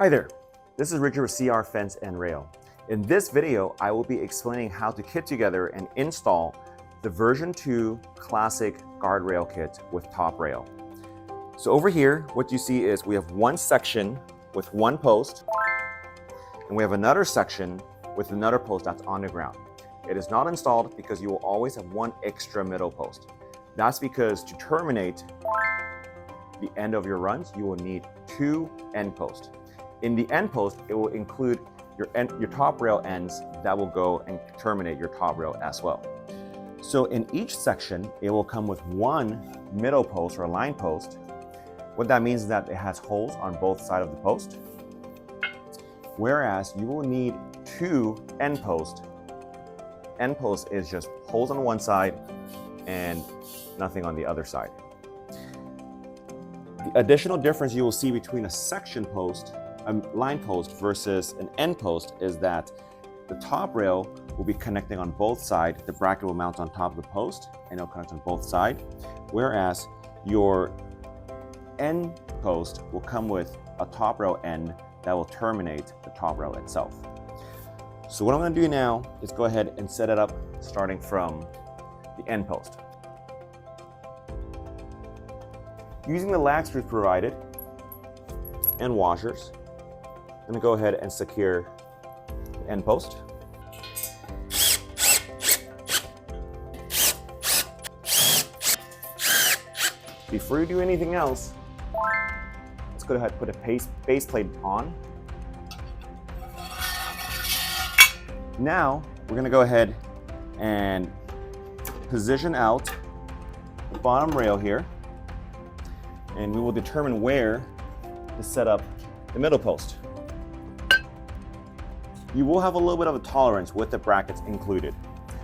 Hi there, this is Richard with CR Fence and Rail. In this video, I will be explaining how to kit together and install the version 2 classic guardrail kit with top rail. So over here, what you see is we have one section with one post, and we have another section with another post that's on the ground. It is not installed because you will always have one extra middle post. That's because to terminate the end of your runs, you will need 2 end posts. In the end post, it will include your top rail ends that will go and terminate your top rail as well. So in each section, it will come with one middle post or line post. What that means is that it has holes on both sides of the post, whereas you will need 2 end posts. End post is just holes on one side and nothing on the other side. The additional difference you will see between a section post, a line post versus an end post is that the top rail will be connecting on both sides. The bracket will mount on top of the post and it'll connect on both sides. Whereas your end post will come with a top rail end that will terminate the top rail itself. So what I'm going to do now is go ahead and set it up starting from the end post. Using the lag screws provided and washers, I'm going to go ahead and secure the end post. Before you do anything else, let's go ahead and put a base plate on. Now, we're going to go ahead and position out the bottom rail here, and we will determine where to set up the middle post. You will have a little bit of a tolerance with the brackets included,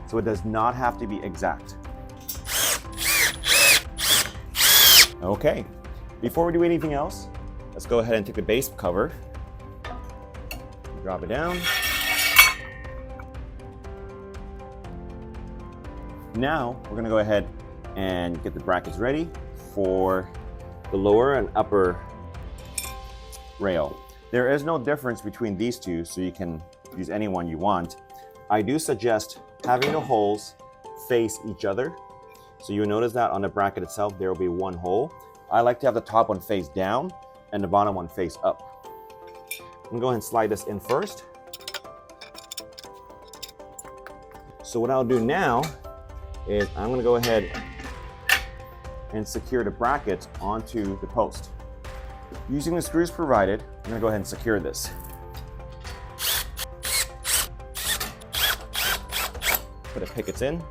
so it does not have to be exact. Okay, before we do anything else, let's go ahead and take the base cover, drop it down. Now, we're gonna go ahead and get the brackets ready for the lower and upper rail. There is no difference between these two, so you can use any one you want. I do suggest having the holes face each other. So you'll notice that on the bracket itself, there will be one hole. I like to have the top one face down and the bottom one face up. I'm gonna go ahead and slide this in first. So what I'll do now is I'm gonna go ahead and secure the brackets onto the post. Using the screws provided, I'm gonna go ahead and secure this. Put the pickets in.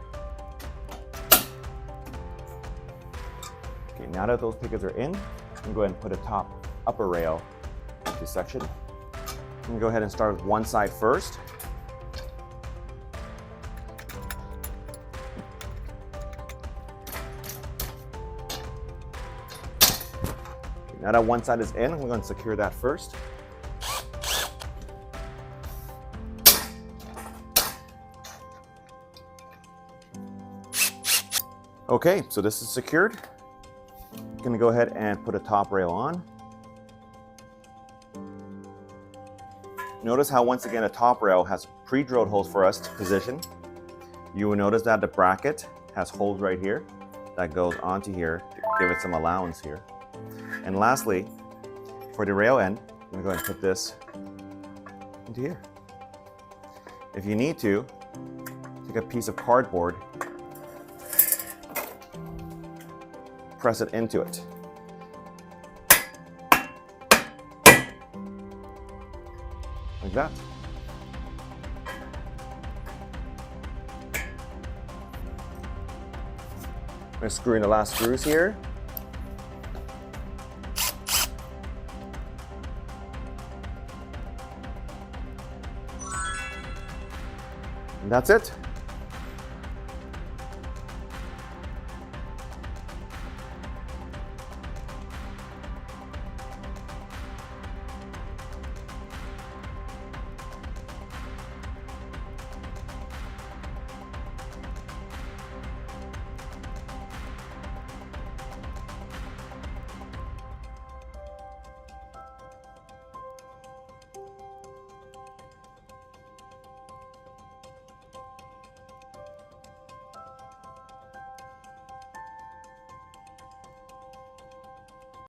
Okay, now that those pickets are in, I'm gonna go ahead and put a top upper rail into section. I'm gonna go ahead and start with one side first. Now that one side is in, we're going to secure that first. Okay, so this is secured. I'm going to go ahead and put a top rail on. Notice how once again a top rail has pre-drilled holes for us to position. You will notice that the bracket has holes right here that goes onto here to give it some allowance here. And lastly, for the rail end, I'm going to go ahead and put this into here. If you need to, take a piece of cardboard, press it into it. Like that. I'm going to screw in the last screws here. And that's it.